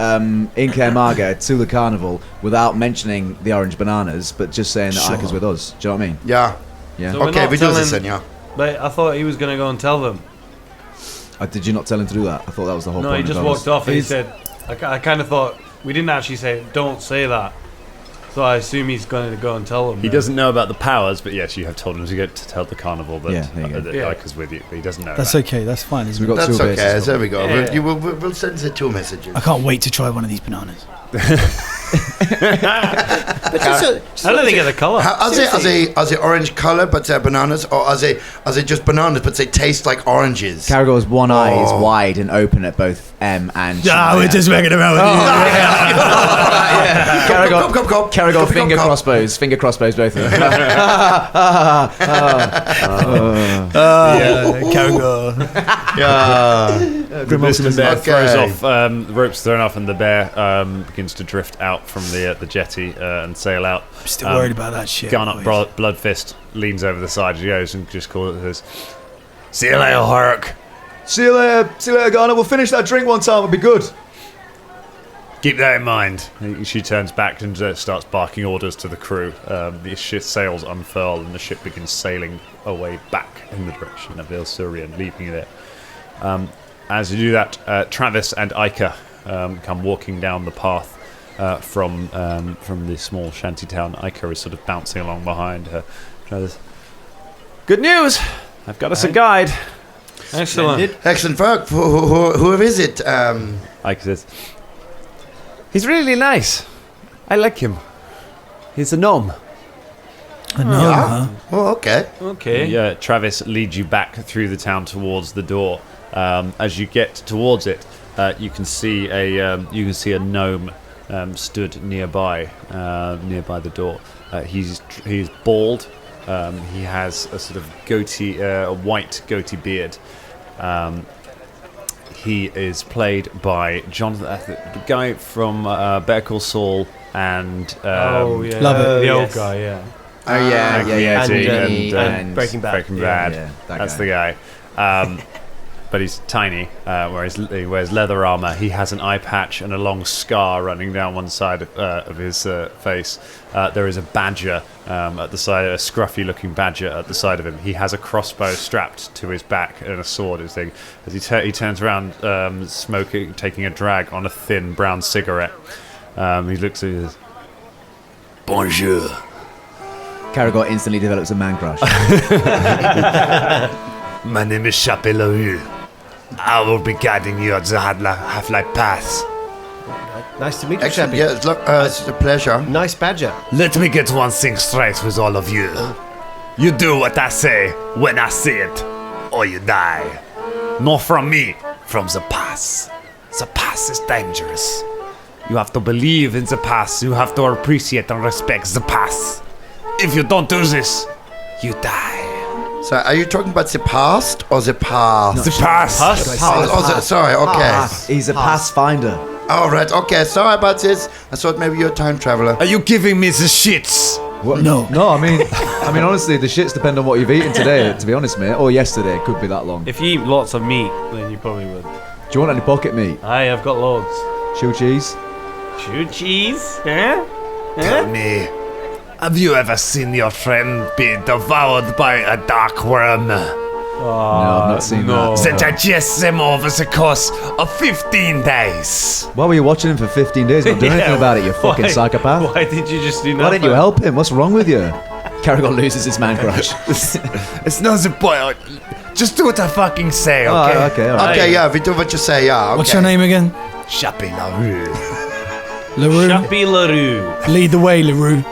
in Kaer Maga to the carnival without mentioning the orange bananas, but just saying that Sure. Ika's with us. Do you know what I mean? Yeah. Yeah. So we're Okay, not we do this telling- then, yeah. But I thought he was going to go and tell them. Did you not tell him to do that? I thought that was the whole No, point. he just of walked us. off and he He's- said, I kind of thought, we didn't actually say, don't say that. So I assume he's going to go and tell them. He then. doesn't know about the powers, but yes, you have told him to get to tell the carnival that, Yeah, there you go. that Yeah. Ika's with you. But he doesn't know. That's that. okay. That's fine. So Isn't we've it? got That's two okay. bases. There we go. Yeah. We'll send the two messages. I can't wait to try one of these bananas. But just I don't think it's the colour. Are they orange color but they're bananas, or are they just bananas but they taste like oranges? Caragor's one eye is Oh. wide and open at both M and. Ah, we're just making about with Caragor, Cop. finger crossbows both of them. Caragor. Yeah. The bear Okay. throws off, the rope's thrown off, and the bear begins to drift out from the jetty and sail out. I'm still worried about that shit. Gun up, boys. Bloodfist leans over the side as he goes and just calls it his. See you later, Hork. See you later, Garner. We'll finish that drink one time. It'll be good. Keep that in mind. She turns back and starts barking orders to the crew. The ship sails unfurl and the ship begins sailing away back in the direction of Il Surian, leaving it. As you do that, Travis and Ica come walking down the path from the small shanty town. Ica is sort of bouncing along behind her. Travis, good news! I've got us a guide. Excellent. Excellent work. Who is it? Ica says, he's really nice. I like him. He's a gnome. A gnome, huh? Oh, okay. Okay. Yeah, Travis leads you back through the town towards the door. As you get towards it, you can see a gnome stood nearby the door. He's bald. He has a sort of goatee, a white goatee beard. He is played by Jonathan, the guy from Better Call Saul and Oh, yeah. Love it. The old Yes. guy, yeah. Oh yeah. And Breaking Bad. Breaking Bad. Yeah, that That's guy. the guy. But he's tiny, whereas he wears leather armor. He has an eye patch and a long scar running down one side of his face. There is a badger at the side, a scruffy-looking badger at the side of him. He has a crossbow strapped to his back and a sword. His thing. As he turns around, smoking, taking a drag on a thin brown cigarette. He looks at you. Bonjour. Caragor instantly develops a man crush. My name is Chapeau. I will be guiding you on the Half-Life path. Nice to meet you, Excellent. Chappie. Yeah, it's a pleasure. Nice badger. Let me get one thing straight with all of you. You do what I say when I say it, or you die. Not from me, from the past. The past is dangerous. You have to believe in the past. You have to appreciate and respect the past. If you don't do this, you die. So, are you talking about the past or the past? The past. Sorry, okay. He's a Pathfinder. All right, okay. Sorry about this. I thought maybe you're a time traveler. Are you giving me the shits? What? No. No, I mean, honestly, the shits depend on what you've eaten today, to be honest, mate. Or yesterday, it could be that long. If you eat lots of meat, then you probably would. Do you want any pocket meat? Aye, I've got loads. Chew cheese? Chew cheese? Yeah? Tell me, have you ever seen your friend be devoured by a dark worm? No, I've not seen that. The digestion over the course of 15 days. Why were you watching him for 15 days? Not doing anything about it, you fucking psychopath. Why did you just do nothing? Why didn't you help him? What's wrong with you? Caragol loses his man crush. It's not the point. Just do what I fucking say, Oh, okay? okay, all right. Okay, yeah, we do what you say, yeah. Okay. What's your name again? Chappie LaRue. LaRue. Chappie LaRue. Lead the way, LaRue.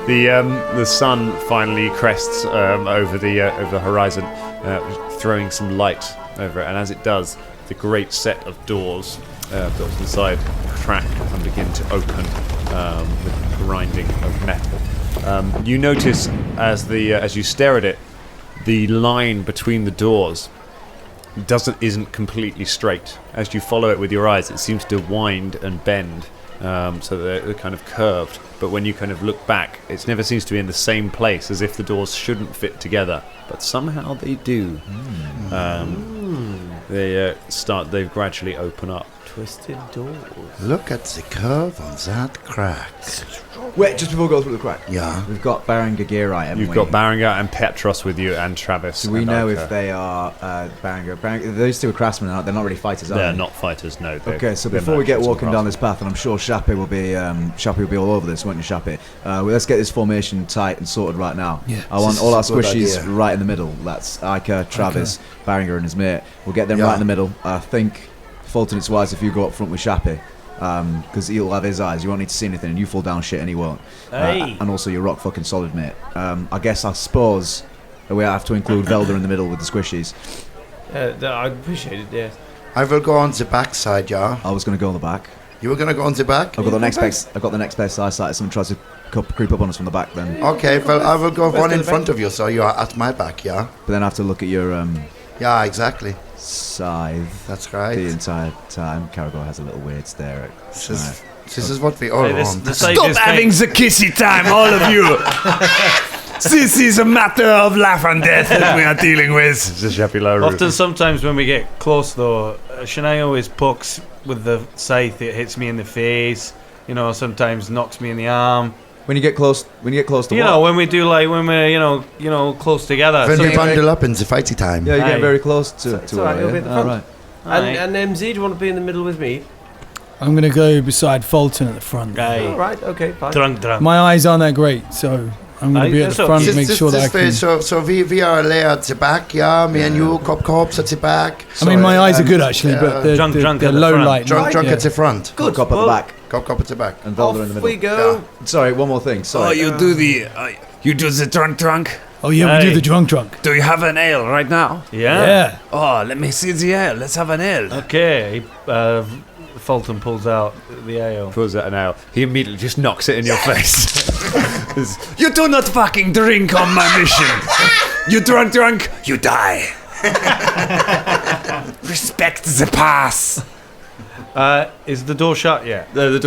The sun finally crests over the horizon, throwing some light over it, and as it does, the great set of doors built inside crack and begin to open with grinding of metal. You notice as you stare at it, the line between the doors isn't completely straight. As you follow it with your eyes, it seems to wind and bend, so they're kind of curved. But when you kind of look back, it never seems to be in the same place, as if the doors shouldn't fit together. But somehow they do. They gradually open up. Twisted doors. Look at the curve on that crack. Wait, just before we go through the crack. Yeah. We've got Baron Gagirite, haven't You've we? got Berenger and Petros with you, and Travis. Do we and know Ica. if they are Baron? Those two are craftsmen, aren't they? They're not really fighters, are They're they? not fighters, no. Okay, so before we get walking down this path, and I'm sure Shappy will be all over this, won't you, Shappy? Let's get this formation tight and sorted right now. Yeah. I want This all our is a good squishies idea. right in the middle. That's Ica, Travis, Baringer, and his mate. We'll get them Yeah. right in the middle. I think, Fulton, it's wise if you go up front with Shappy, because he'll have his eyes. You won't need to see anything, and you fall down shit, and he won't. Hey. And also, you're rock fucking solid, mate. I suppose we have to include Velda in the middle with the squishies. I appreciate it, yes. I will go on the back side, yeah. I was going to go on the back. You were gonna go on the back? I've got the next best eyesight. If someone tries to creep up on us from the back, then. Okay, well, I will go one in front of you, so you are at my back, yeah? But then I have to look at your Yeah, exactly. scythe That's right. the entire time. Caragor has a little weird stare at. This is what we all want. Stop having the kissy time, all of you. This is a matter of life and death that we are dealing with. Often, sometimes when we get close, though, Shania always pokes with the scythe. It hits me in the face. You know, sometimes knocks me in the arm. When you get close to You what? know, when we do when we're close together. When So- we bundle up in the fighty time. Yeah, you get Aye. very close to It's all right, her, you'll be yeah? at the front. Alright. Aye. And MZ, do you want to be in the middle with me? I'm going to go beside Fulton at the front. Aye. All right, okay, fine. Drunk. My eyes aren't that great, so I'm going Aye, to be at that's the front okay. to make sure that I can... So we are laid at the back, yeah? Me and you, cops at the back. I mean, my eyes are good actually, but they're, Drunk they're at the low front. light. Drunk yeah. at the front. Good. Cop at the back Cop at the back. and Velda in the Off middle. we go. Sorry, one more thing. Sorry. You do the drunk. Oh yeah, we do Aye. the drunk. Do you have an ale right now? Yeah. Yeah. Oh, let me see the ale. Let's have an ale. Okay. Fulton pulls out the ale. Pulls out an ale. He immediately just knocks it in your face. You do not fucking drink on my mission. You drunk, you die. Respect the pass. Is the door shut yet? The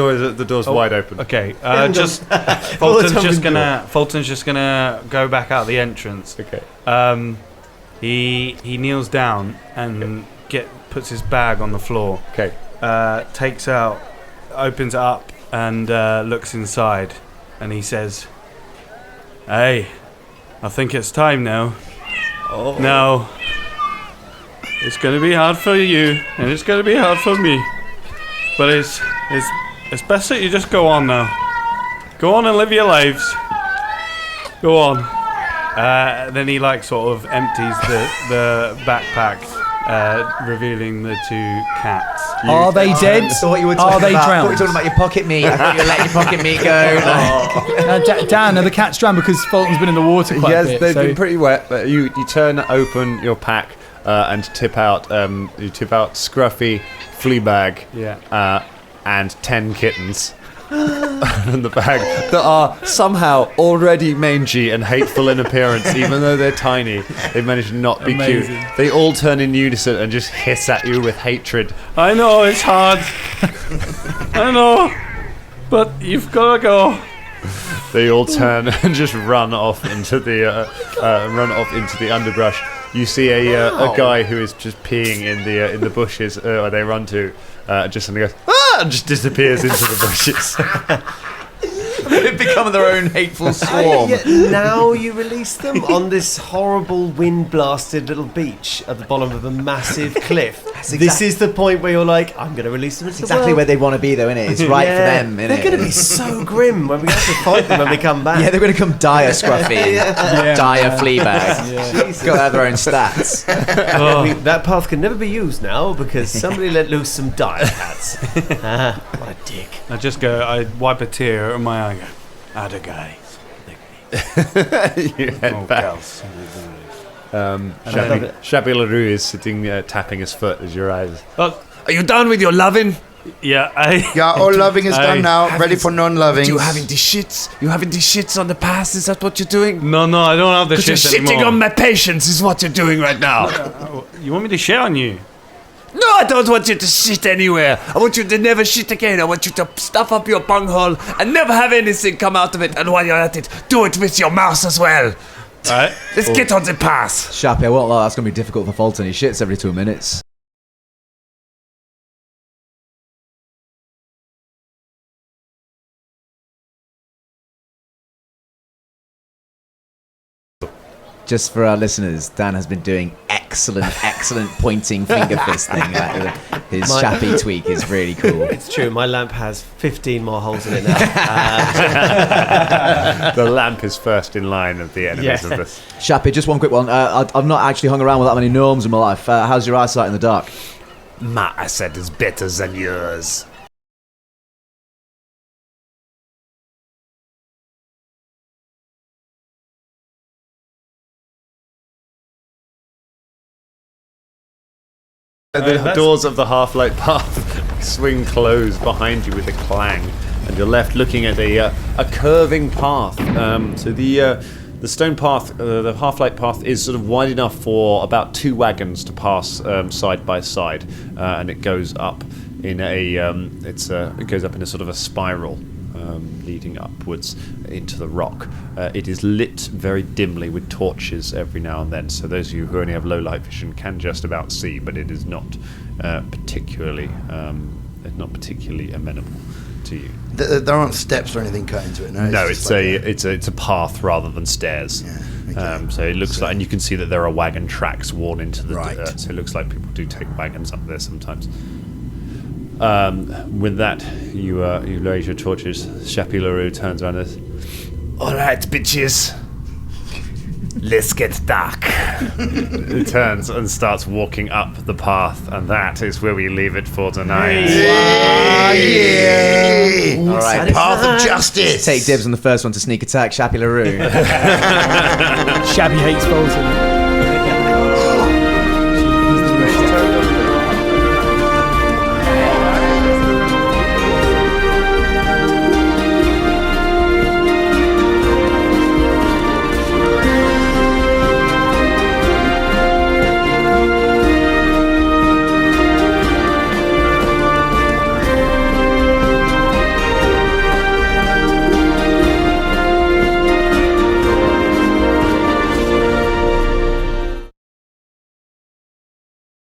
door's wide open. Okay. Fulton's just gonna go back out the entrance. Okay. He kneels down and puts his bag on the floor. Okay. Opens it up and looks inside, and he says, "Hey, I think it's time now. Oh. Now, it's going to be hard for you, and it's going to be hard for me, but it's best that you just go on now. Go on and live your lives. Go on." Then he sort of empties the backpack, revealing the two cats. Are they dead? I thought you were Are talking they about, I thought you drowned? were talking about your pocket meat. I thought you were letting your pocket meat go. Dan, are the cats drowned because Fulton's been in the water quite a Yes, bit? they've so- been pretty wet. But you turn open your pack and tip out Scruffy, Fleabag, and 10 kittens. In the bag that are somehow already mangy and hateful in appearance, even though they're tiny. They manage to not be Amazing. cute. They all turn in unison and just hiss at you with hatred. I know it's hard. I know, but you've got to go. They all turn and just run off into the underbrush. You see a guy who is just peeing in the bushes where they run to. Just suddenly goes and just disappears into the bushes. They've become their own hateful swarm. Now you release them on this horrible wind-blasted little beach at the bottom of a massive cliff. This is the point where you're like, I'm going to release them into the Exactly world. where they want to be, though, innit? It's right for them, innit? They're going to be so grim when we have to fight them when we come back. Yeah, they're going to come dire Scruffy, dire Fleabag. Got to have their own stats. That path can never be used now because somebody let loose some dire cats. What a dick. I wipe a tear out of my eye and go, "Ada guy." You head back. Shabby LaRue is sitting tapping his foot as your eyes. Oh, Are you done with your loving? yeah, Yeah, all loving is done now. Ready for non-loving. You having the shits? You having the shits on the pass? Is that what you're doing? No, I don't have the Because you're shit shitting anymore. on my patience is what you're doing right now. You want me to shit on you? No, I don't want you to shit anywhere. I want you to never shit again. I want you to stuff up your bunghole and never have anything come out of it. And while you're at it, do it with your mouth as well. Alright. Let's get on the pass. Shappy, I won't lie, that's going to be difficult for Fulton. He shits every 2 minutes. Just for our listeners, Dan has been doing excellent pointing finger fisting. His Shappy tweak is really cool. It's true, my lamp has 15 more holes in it now. The lamp is first in line of the enemies of this. Shappy, just one quick one. I've not actually hung around with that many gnomes in my life. How's your eyesight in the dark? My eyesight is better than yours. The doors of the half-light path swing closed behind you with a clang, and you're left looking at a curving path. So the stone path, the half-light path, is sort of wide enough for about 2 wagons to pass side by side, and it goes up in it goes up in a sort of a spiral. Leading upwards into the rock. It is lit very dimly with torches every now and then, so those of you who only have low light vision can just about see, but it is not particularly amenable to you. There aren't steps or anything cut into it. No, It's a path rather than stairs. Yeah, okay. So it looks like, and you can see that there are wagon tracks worn into the Right. dirt. So it looks like people do take wagons up there sometimes. With that, you raise your torches. Shappy LaRue turns around and says, Alright, bitches. Let's get dark. he turns and starts walking up the path, and that is where we leave it for tonight. All right, Path of justice. take dibs on the first one to sneak attack, Shappy LaRue. Shabby hates Fulton.